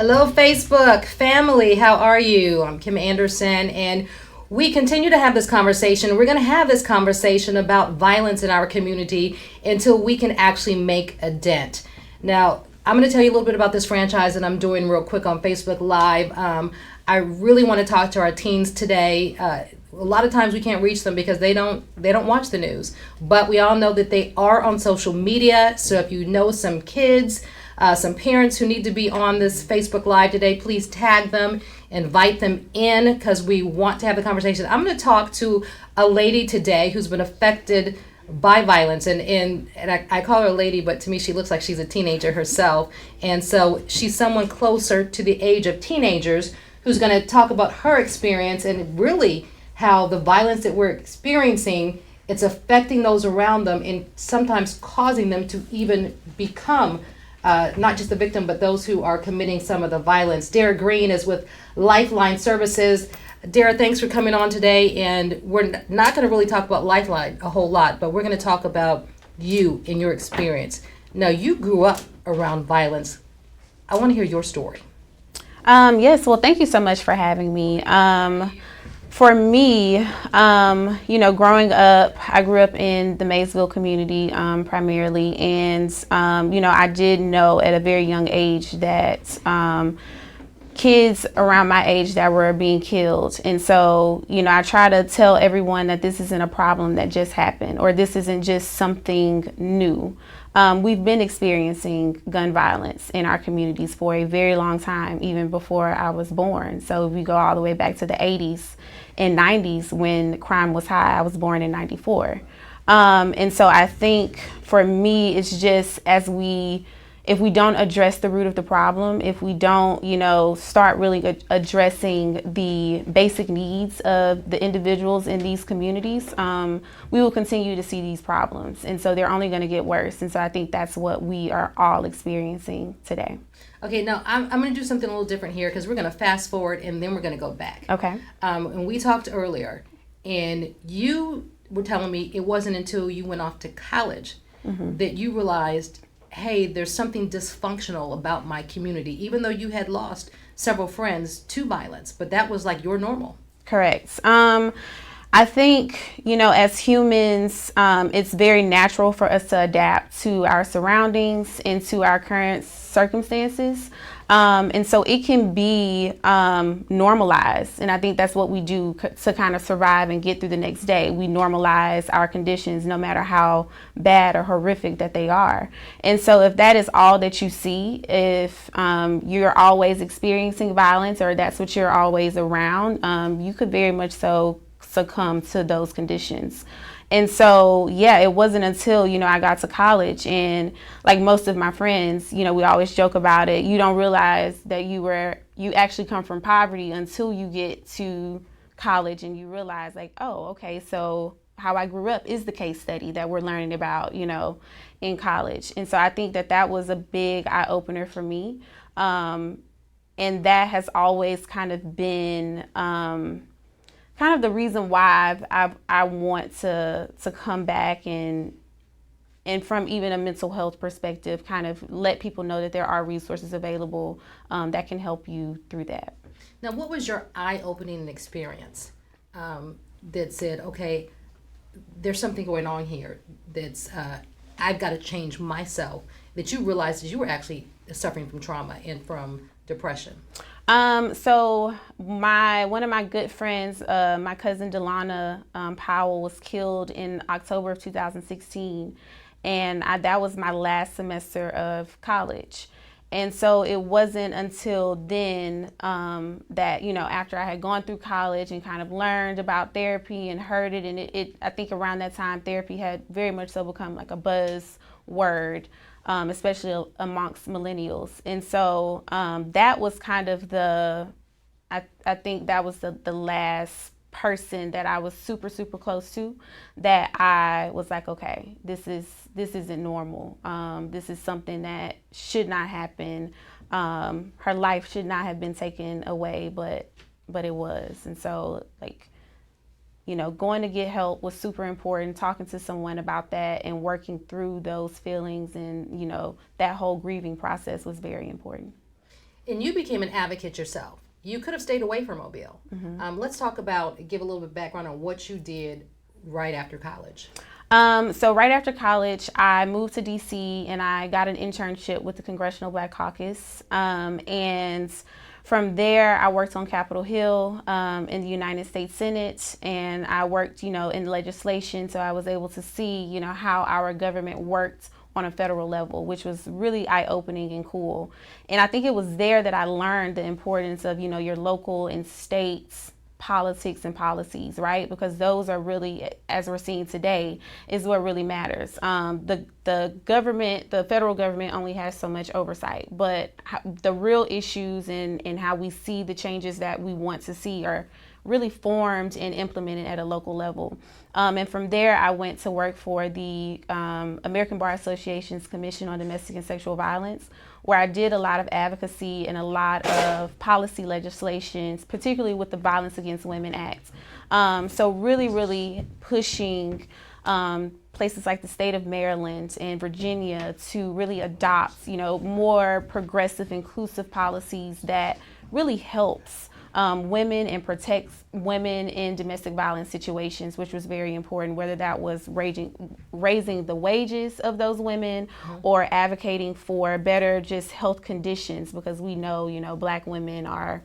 Hello, Facebook family. How are you? I'm Kim Anderson, and we continue to have this conversation. We're going to have this conversation about violence in our community until we can actually make a dent. Now, I'm going to tell you a little bit about this franchise that I'm doing real quick on Facebook Live. I really want to talk to our teens today. A lot of times we can't reach them because they don't watch the news, but we all know that they are on social media. So if you know some kids, some parents who need to be on this Facebook Live today, please tag them, invite them in, because we want to have the conversation. I'm going to talk to a lady today who's been affected by violence, and I call her a lady, but to me she looks like she's a teenager herself, and so she's someone closer to the age of teenagers who's going to talk about her experience and really how the violence that we're experiencing, it's affecting those around them and sometimes causing them to even become not just the victim, but those who are committing some of the violence. Dara Green is with Lifeline Services. Dara, thanks for coming on today. And we're not going to really talk about Lifeline a whole lot, but we're going to talk about you and your experience. Now, you grew up around violence. I want to hear your story. Yes, well, thank you so much for having me. For me, growing up, I grew up in the Maysville community primarily, and, I did know at a very young age that kids around my age that were being killed. And so, I try to tell everyone that this isn't a problem that just happened, or this isn't just something new. We've been experiencing gun violence in our communities for a very long time, even before I was born. So if we go all the way back to the 80s and 90s when crime was high, I was born in 94. And so I think for me, it's just if we don't address the root of the problem, if we don't, start really addressing the basic needs of the individuals in these communities, we will continue to see these problems. And so they're only going to get worse. And so I think that's what we are all experiencing today. Okay, now I'm going to do something a little different here because we're going to fast forward and then we're going to go back. Okay. And we talked earlier, and you were telling me it wasn't until you went off to college that you realized, hey, there's something dysfunctional about my community, even though you had lost several friends to violence, but that was like your normal. Correct. I think, as humans, it's very natural for us to adapt to our surroundings and to our current circumstances. And so it can be normalized. And I think that's what we do to kind of survive and get through the next day. We normalize our conditions no matter how bad or horrific that they are. And so if that is all that you see, if you're always experiencing violence or that's what you're always around, you could very much so succumb to those conditions. And so, it wasn't until, I got to college, and like most of my friends, we always joke about it. You don't realize that you actually come from poverty until you get to college and you realize like, oh, okay, so how I grew up is the case study that we're learning about, in college. And so I think that was a big eye opener for me. And that has always kind of been, kind of the reason why I want to come back and from even a mental health perspective, kind of let people know that there are resources available that can help you through that. Now, what was your eye-opening experience that said, okay, there's something going on here that's I've got to change myself, that you realized that you were actually suffering from trauma and from depression? So one of my good friends, my cousin Delana Powell, was killed in October of 2016, and that was my last semester of college. And so it wasn't until then that, after I had gone through college and kind of learned about therapy and heard it, and I think around that time therapy had very much so become like a buzz word. Especially amongst millennials. And so that was kind of I think that was the last person that I was super, super close to that I was like, okay, this isn't normal. This is something that should not happen. Her life should not have been taken away, but it was. And so going to get help was super important, talking to someone about that and working through those feelings and, that whole grieving process was very important. And you became an advocate yourself. You could have stayed away from Mobile. Let's talk about, give a little bit of background on what you did right after college. So right after college, I moved to DC and I got an internship with the Congressional Black Caucus. And from there, I worked on Capitol Hill in the United States Senate, and I worked, in legislation. So I was able to see, how our government worked on a federal level, which was really eye-opening and cool. And I think it was there that I learned the importance of, your local and states politics and policies, right? Because those are really, as we're seeing today, is what really matters. The government, the federal government, only has so much oversight, but the real issues and how we see the changes that we want to see are really formed and implemented at a local level. And from there, I went to work for the American Bar Association's Commission on Domestic and Sexual Violence, where I did a lot of advocacy and a lot of policy legislations, particularly with the Violence Against Women Act. So really pushing places like the state of Maryland and Virginia to really adopt, more progressive, inclusive policies that really helps women and protects women in domestic violence situations, which was very important, whether that was raising the wages of those women or advocating for better just health conditions, because we know, Black women are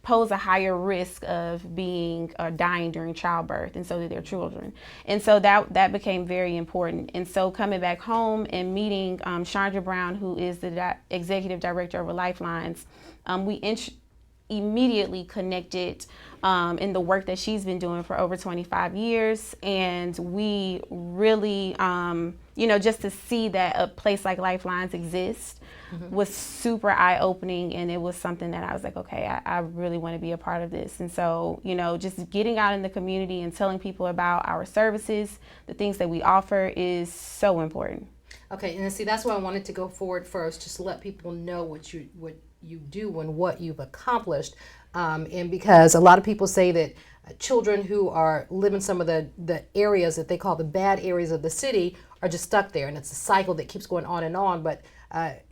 pose a higher risk of being dying during childbirth, and so do their children. And so that became very important. And so coming back home and meeting Chandra Brown, who is the executive director of Lifelines, we immediately connected in the work that she's been doing for over 25 years. And we really, just to see that a place like Lifelines exists was super eye-opening. And it was something that I was like, okay, I really want to be a part of this. And so, just getting out in the community and telling people about our services, the things that we offer, is so important. Okay, and see, that's why I wanted to go forward first, just to let people know what you do and what you've accomplished. And because a lot of people say that children who live in some of the areas that they call the bad areas of the city are just stuck there, and it's a cycle that keeps going on and on. But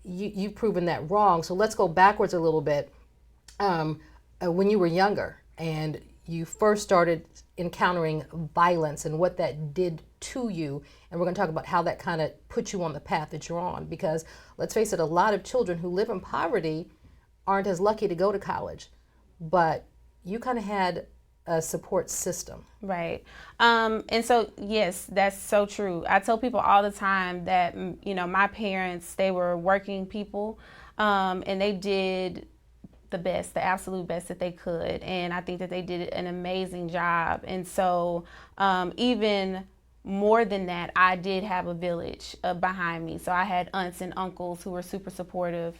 you've proven that wrong. So let's go backwards a little bit. When you were younger and you first started encountering violence and what that did to you, and we're going to talk about how that kind of put you on the path that you're on, because let's face it, a lot of children who live in poverty aren't as lucky to go to college, but you kind of had a support system. Right. And so, yes, that's so true. I tell people all the time that, my parents, they were working people, and they did the absolute best that they could. And I think that they did an amazing job. And so even more than that, I did have a village behind me. So I had aunts and uncles who were super supportive.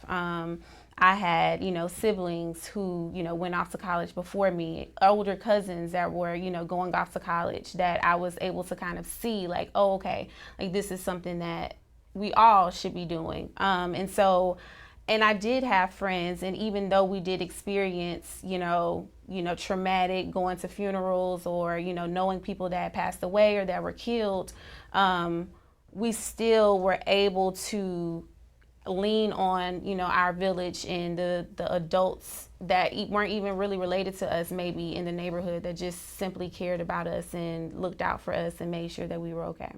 I had, siblings who, went off to college before me, older cousins that were, going off to college, that I was able to kind of see like, oh, okay, like this is something that we all should be doing. And I did have friends, and even though we did experience, traumatic going to funerals or, knowing people that had passed away or that were killed, we still were able to lean on, our village and the adults that weren't even really related to us, maybe in the neighborhood, that just simply cared about us and looked out for us and made sure that we were okay.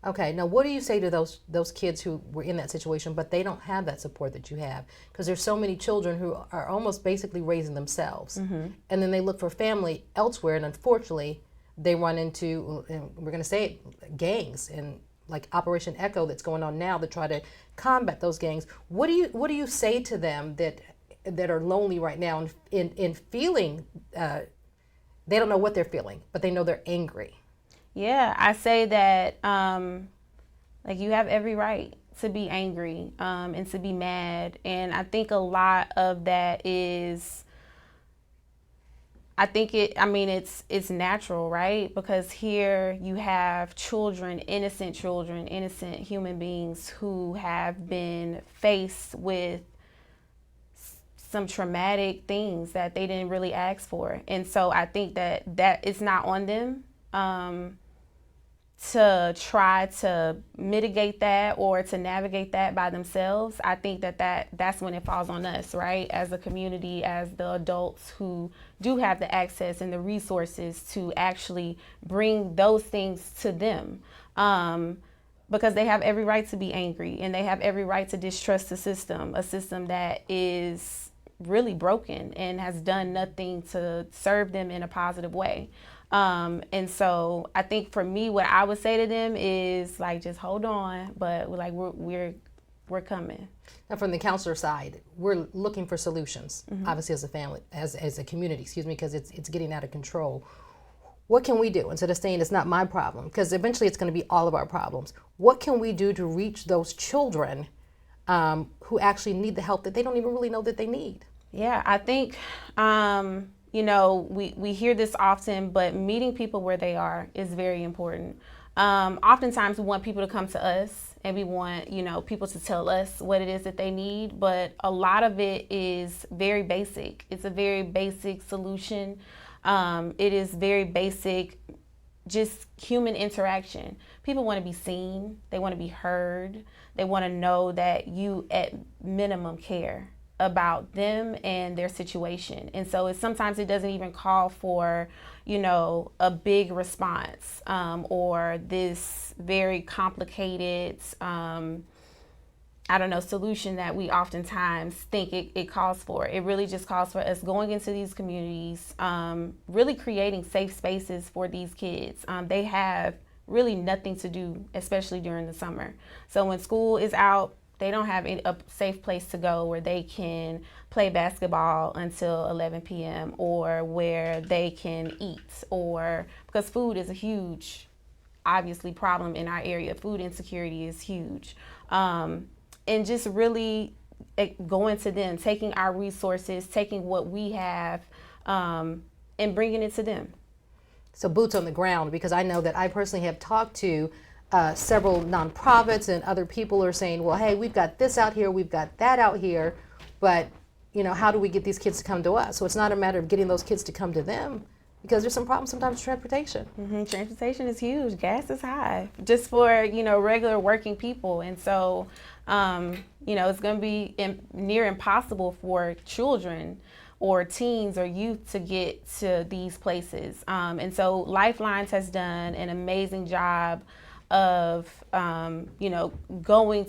Okay, now what do you say to those kids who were in that situation, but they don't have that support that you have? Because there's so many children who are almost basically raising themselves, and then they look for family elsewhere, and unfortunately, they run into, and we're going to say it, gangs, and like Operation Echo that's going on now to try to combat those gangs. What do you say to them that are lonely right now and in feeling they don't know what they're feeling, but they know they're angry? Yeah, I say that you have every right to be angry and to be mad. And I think a lot of that is, it's natural, right? Because here you have innocent human beings who have been faced with some traumatic things that they didn't really ask for. And so I think that it's not on them to try to mitigate that or to navigate that by themselves, I think that's when it falls on us, right? As a community, as the adults who do have the access and the resources to actually bring those things to them. Because they have every right to be angry and they have every right to distrust the system, a system that is really broken and has done nothing to serve them in a positive way. And so I think for me, what I would say to them is like, just hold on, but like we're coming. Now, from the counselor side, we're looking for solutions. Obviously, as a family, as a community, excuse me, because it's getting out of control. What can we do instead of saying it's not my problem? Because eventually, it's going to be all of our problems. What can we do to reach those children who actually need the help that they don't even really know that they need? Yeah, I think. We hear this often, but meeting people where they are is very important. Oftentimes we want people to come to us and we want, people to tell us what it is that they need, but a lot of it is very basic. It's a very basic solution. It is very basic, just human interaction. People want to be seen. They want to be heard. They want to know that you at minimum care about them and their situation. And so sometimes it doesn't even call for, a big response or this very complicated, solution that we oftentimes think it calls for. It really just calls for us going into these communities, really creating safe spaces for these kids. They have really nothing to do, especially during the summer. So when school is out, they don't have a safe place to go where they can play basketball until 11 p.m. or where they can eat, or because food is a huge, obviously, problem in our area. Food insecurity is huge. And just really going to them, taking our resources, taking what we have, and bringing it to them. So boots on the ground, because I know that I personally have talked to several nonprofits and other people are saying, well, hey, we've got this out here, we've got that out here, but how do we get these kids to come to us? So it's not a matter of getting those kids to come to them, because there's some problems sometimes with transportation. Transportation is huge. Gas is high just for, regular working people. And so, it's going to be near impossible for children or teens or youth to get to these places. And so Lifelines has done an amazing job of, going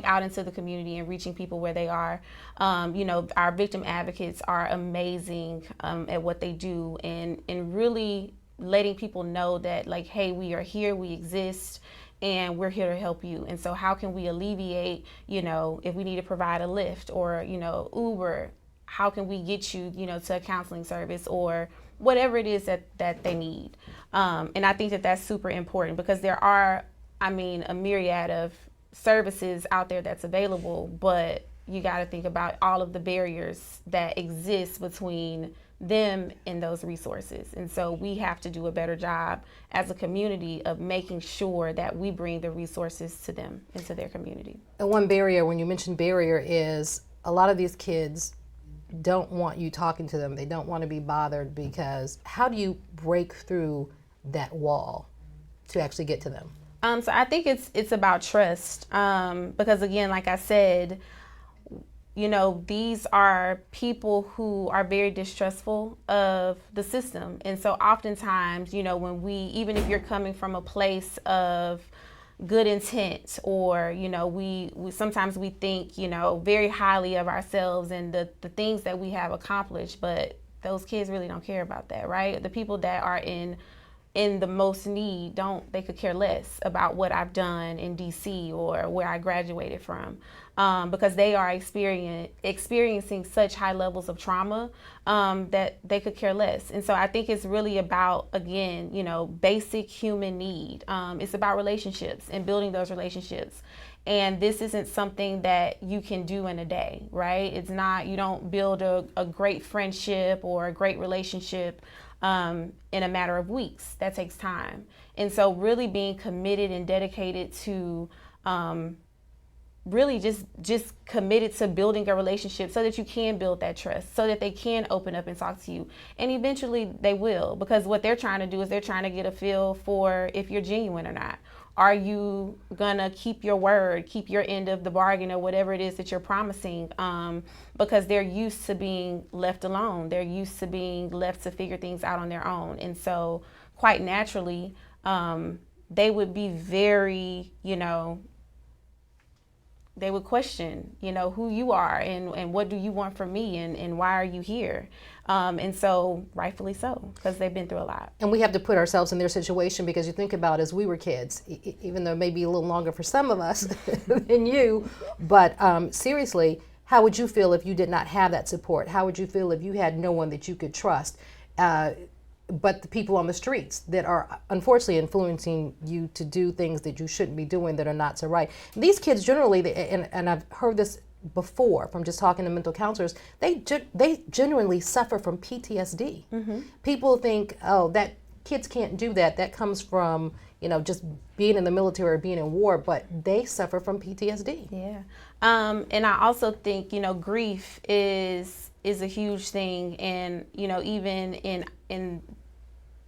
out into the community and reaching people where they are. Our victim advocates are amazing at what they do and really letting people know that, like, hey, we are here, we exist, and we're here to help you. And so how can we alleviate, if we need to provide a Lyft or, Uber, how can we get you, to a counseling service or whatever it is that they need. And I think that that's super important because there are, a myriad of services out there that's available, but you got to think about all of the barriers that exist between them and those resources. And so we have to do a better job as a community of making sure that we bring the resources to them into their community. And one barrier, when you mentioned barrier, is a lot of these kids don't want you talking to them. They don't want to be bothered, because how do you break through that wall to actually get to them? So I think it's about trust, because again, like I said, these are people who are very distrustful of the system. And so oftentimes, when even if you're coming from a place of good intent, or we sometimes we think very highly of ourselves and the things that we have accomplished, but those kids really don't care about that, right? The people that are in the most need they could care less about what I've done in DC or where I graduated from, because they are experiencing such high levels of trauma that they could care less. And so I think it's really about, again, basic human need. It's about relationships and building those relationships. And this isn't something that you can do in a day, right? It's not, you don't build a great friendship or a great relationship in a matter of weeks. That takes time. And so really being committed and dedicated to really just committed to building a relationship so that you can build that trust, so that they can open up and talk to you. And eventually they will, because what they're trying to do is they're trying to get a feel for if you're genuine or not. Are you gonna keep your word, keep your end of the bargain, or whatever it is that you're promising? Because they're used to being left alone. They're used to being left to figure things out on their own. And so quite naturally, they would be very, they would question, who you are and what do you want from me and why are you here? And so rightfully so, because they've been through a lot. And we have to put ourselves in their situation, because you think about as we were kids, even though it may be a little longer for some of us than you, but seriously, how would you feel if you did not have that support? How would you feel if you had no one that you could trust? But the people on the streets that are unfortunately influencing you to do things that you shouldn't be doing, that are not so right. And these kids generally, and I've heard this before from just talking to mental counselors, they genuinely suffer from PTSD. Mm-hmm. People think, oh, that kids can't do that. That comes from, just being in the military or being in war, but they suffer from PTSD. Yeah. And I also think, grief is a huge thing. And, even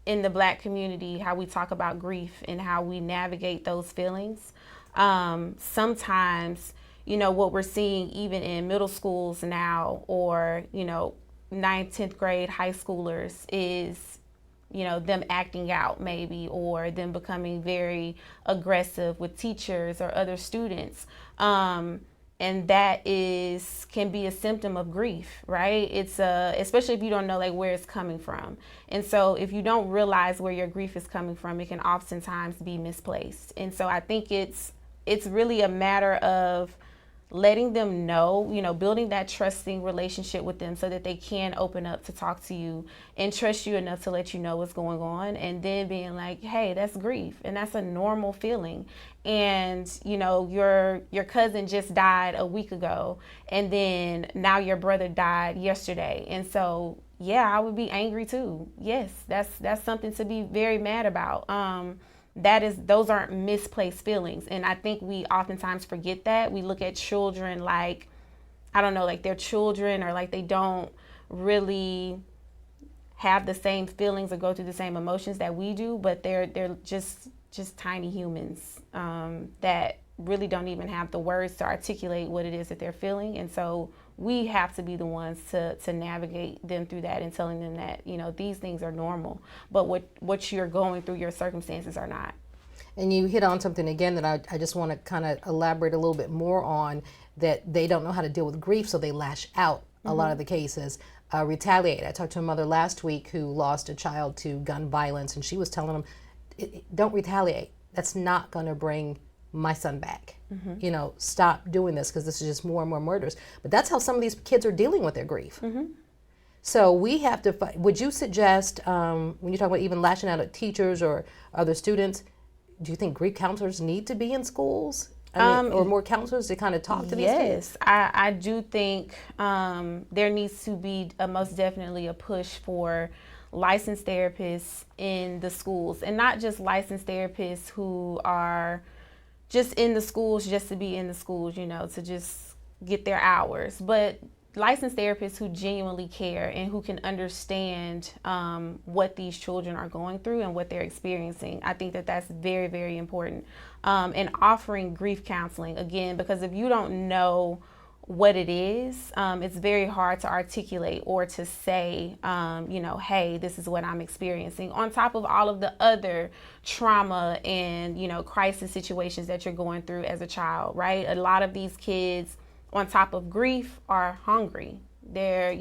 in the Black community, how we talk about grief and how we navigate those feelings. Sometimes, what we're seeing even in middle schools now, or, 9th, 10th grade high schoolers is, them acting out maybe, or them becoming very aggressive with teachers or other students. And that can be a symptom of grief, right? It's especially if you don't know where it's coming from. And so if you don't realize where your grief is coming from, it can oftentimes be misplaced. And so I think it's really a matter of letting them know, building that trusting relationship with them so that they can open up to talk to you and trust you enough to let you know what's going on. And then being like, hey, that's grief and that's a normal feeling. And, your cousin just died a week ago, and then now your brother died yesterday. And so, yeah, I would be angry too. Yes, that's something to be very mad about. Those aren't misplaced feelings. And I think we oftentimes forget that. We look at children like they're children, or they don't really have the same feelings or go through the same emotions that we do, but they're just tiny humans that really don't even have the words to articulate what it is that they're feeling. And so we have to be the ones to navigate them through that and telling them that, these things are normal, but what you're going through, your circumstances are not. And you hit on something again that I just want to kind of elaborate a little bit more on, that they don't know how to deal with grief, so they lash out. A lot of the cases, retaliate. I talked to a mother last week who lost a child to gun violence, and she was telling them, don't retaliate. That's not going to bring my son back. Mm-hmm. Stop doing this, because this is just more and more murders. But that's how some of these kids are dealing with their grief. Mm-hmm. So we have to would you suggest, when you talk about even lashing out at teachers or other students, do you think grief counselors need to be in schools? Or more counselors to kind of talk to these kids? Yes, I do think there needs to be most definitely a push for licensed therapists in the schools, and not just licensed therapists who are just in the schools just to be in the schools, to just get their hours, but licensed therapists who genuinely care and who can understand what these children are going through and what they're experiencing. I think that that's very, very important. And offering grief counseling, again, because if you don't know what it is, it's very hard to articulate or to say, hey, this is what I'm experiencing, on top of all of the other trauma and, crisis situations that you're going through as a child, right? A lot of these kids, on top of grief, are hungry. They're,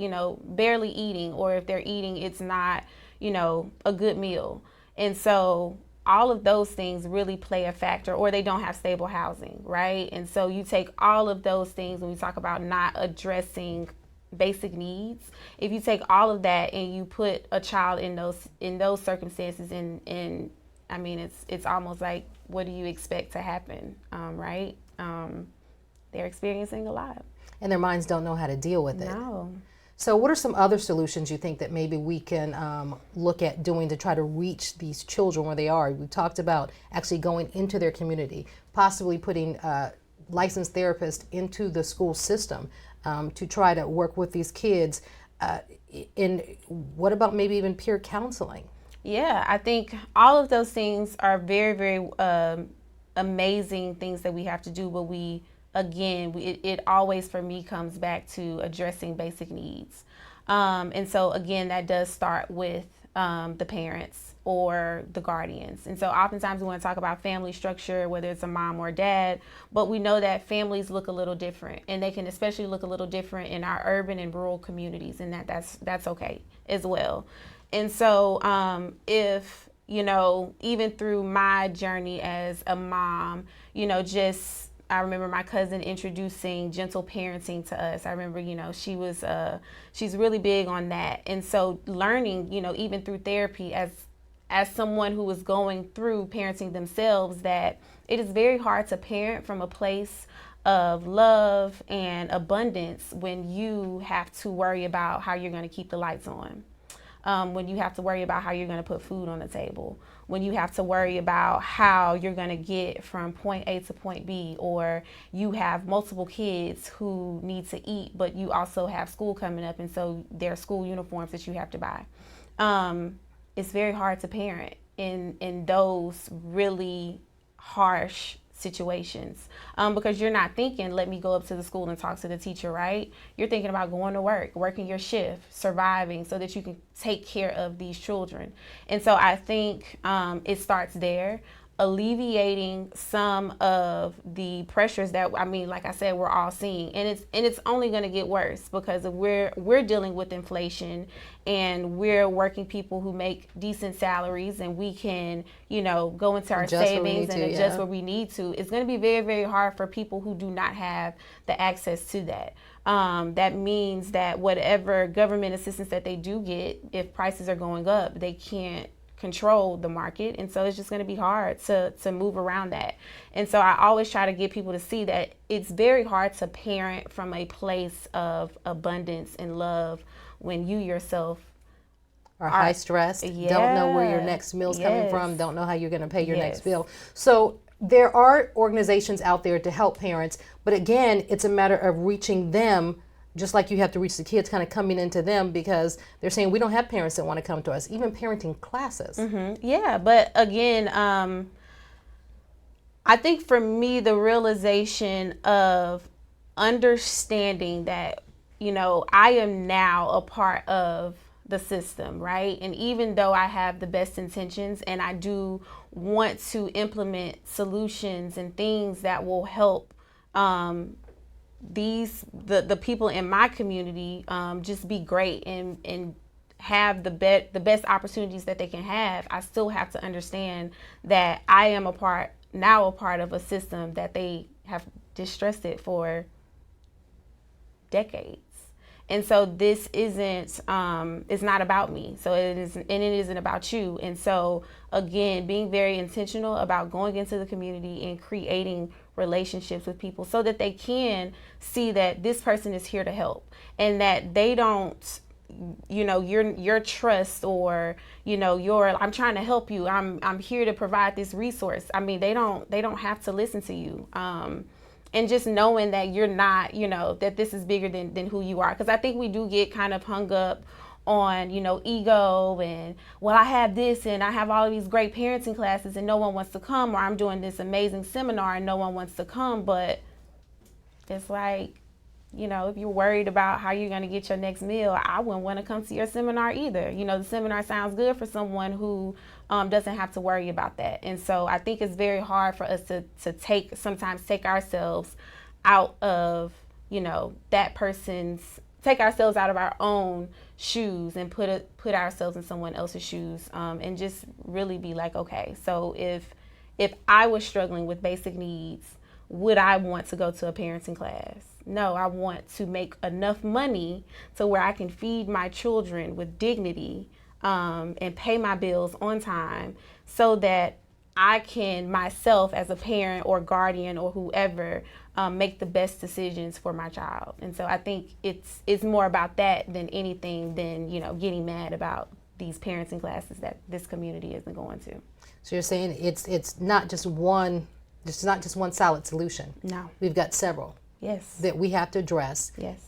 barely eating, or if they're eating, it's not, a good meal. And so all of those things really play a factor, or they don't have stable housing, right? And so you take all of those things when we talk about not addressing basic needs. If you take all of that and you put a child in those circumstances, and I mean, it's almost like, what do you expect to happen, right? They're experiencing a lot. And their minds don't know how to deal with it. No. So what are some other solutions you think that maybe we can look at doing to try to reach these children where they are? We talked about actually going into their community, possibly putting licensed therapists into the school system to try to work with these kids. And what about maybe even peer counseling? Yeah, I think all of those things are very, very amazing things that we have to do. But it always for me comes back to addressing basic needs. And so again, that does start with the parents or the guardians. And so oftentimes we want to talk about family structure, whether it's a mom or dad, but we know that families look a little different, and they can especially look a little different in our urban and rural communities, and that's okay as well. And so if, even through my journey as a mom, I remember my cousin introducing gentle parenting to us. I remember, she's really big on that. And so learning, even through therapy as someone who was going through parenting themselves, that it is very hard to parent from a place of love and abundance when you have to worry about how you're going to keep the lights on. When you have to worry about how you're going to put food on the table, when you have to worry about how you're going to get from point A to point B, or you have multiple kids who need to eat, but you also have school coming up, and so there are school uniforms that you have to buy. It's very hard to parent in those really harsh situations because you're not thinking, let me go up to the school and talk to the teacher, right? You're thinking about going to work, working your shift, surviving so that you can take care of these children. And so I think it starts there, alleviating some of the pressures that, like I said, we're all seeing, and it's only going to get worse because we're dealing with inflation, and we're working people who make decent salaries, and we can go into our savings and adjust where we need to. It's going to be very, very hard for people who do not have the access to that. That means that whatever government assistance that they do get, if prices are going up, they can't control the market, and so it's just going to be hard to move around that. And so I always try to get people to see that it's very hard to parent from a place of abundance and love when you yourself are high stressed, don't know where your next meal's coming from, don't know how you're going to pay your next bill. So there are organizations out there to help parents, but again, it's a matter of reaching them, just like you have to reach the kids, kind of coming into them, because they're saying we don't have parents that want to come to us, even parenting classes. Mm-hmm. Yeah, but again, I think for me, the realization of understanding that, I am now a part of the system, right? And even though I have the best intentions and I do want to implement solutions and things that will help the people in my community just be great and have the best opportunities that they can have, I still have to understand that I am a part of a system that they have distrusted for decades. And so this isn't it's not about me. So it isn't about you. And so again, being very intentional about going into the community and creating relationships with people so that they can see that this person is here to help, and that they don't, your trust or I'm trying to help you, I'm here to provide this resource. They don't have to listen to you. And just knowing that you're not, that this is bigger than who you are. Because I think we do get kind of hung up on, ego and, well, I have this and I have all of these great parenting classes and no one wants to come, or I'm doing this amazing seminar and no one wants to come. But it's like, if you're worried about how you're going to get your next meal, I wouldn't want to come to your seminar either. The seminar sounds good for someone who doesn't have to worry about that. And so I think it's very hard for us to sometimes take ourselves out of, take ourselves out of our own shoes and put ourselves in someone else's shoes, and just really be like, okay, so if I was struggling with basic needs, would I want to go to a parenting class? No, I want to make enough money to where I can feed my children with dignity, and pay my bills on time, so that I can myself as a parent or guardian or whoever make the best decisions for my child. And so I think it's more about that than anything than getting mad about these parenting classes that this community isn't going to. So you're saying it's not just one It's not just one solid solution. No. We've got several Yes. that we have to address. Yes.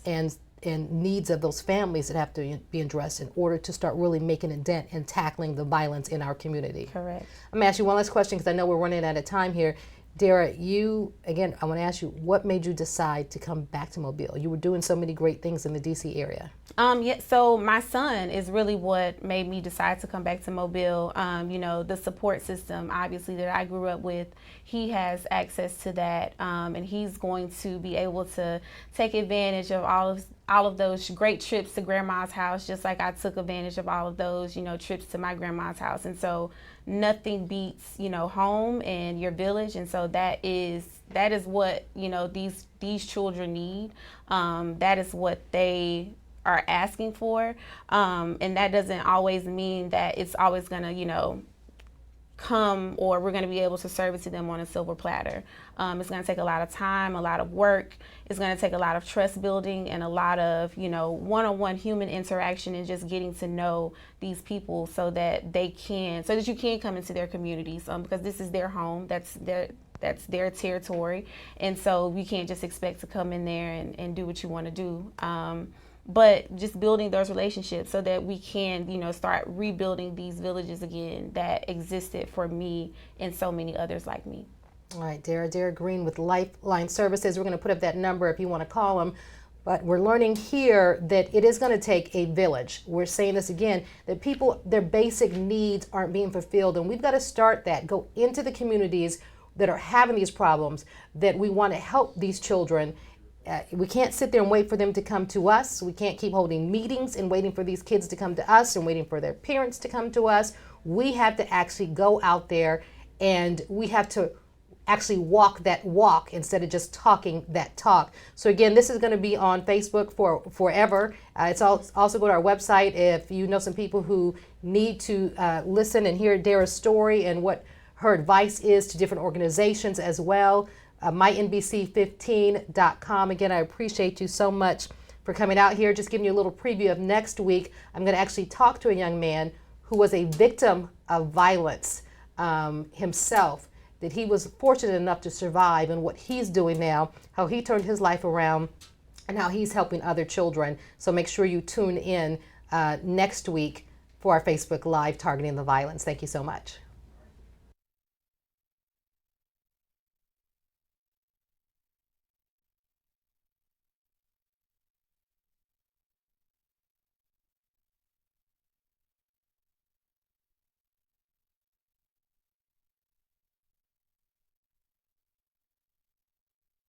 And needs of those families that have to be addressed in order to start really making a dent and tackling the violence in our community. Correct. I'm going to ask you one last question because I know we're running out of time here. Dara, I want to ask you, what made you decide to come back to Mobile? You were doing so many great things in the DC area. So my son is really what made me decide to come back to Mobile. The support system, obviously, that I grew up with, he has access to that, and he's going to be able to take advantage of all of those great trips to grandma's house, just like I took advantage of all of those, trips to my grandma's house. And so nothing beats, home and your village. And so that is what, these children need. That is what they are asking for. And that doesn't always mean that it's always going to, come or we're going to be able to serve it to them on a silver platter. It's going to take a lot of time, a lot of work. It's going to take a lot of trust building and a lot of, one-on-one human interaction and just getting to know these people so that you can come into their communities, because this is their home. That's their territory. And so we can't just expect to come in there and do what you want to do. But just building those relationships so that we can, start rebuilding these villages again that existed for me and so many others like me. All right, Dara Green with Lifeline Services. We're going to put up that number if you want to call them. But we're learning here that it is going to take a village. We're saying this again, that people, their basic needs aren't being fulfilled. And we've got to start that, go into the communities that are having these problems, that we want to help these children. We can't sit there and wait for them to come to us. We can't keep holding meetings and waiting for these kids to come to us and waiting for their parents to come to us. We have to actually go out there and we have to actually walk that walk instead of just talking that talk. So again, this is going to be on Facebook for forever. It's also go to our website if you know some people who need to listen and hear Dara's story and what her advice is to different organizations as well. mynbc15.com. Again, I appreciate you so much for coming out here. Just giving you a little preview of next week. I'm going to actually talk to a young man who was a victim of violence himself, that he was fortunate enough to survive, and what he's doing now, how he turned his life around, and how he's helping other children. So make sure you tune in next week for our Facebook Live Targeting the Violence. Thank you so much.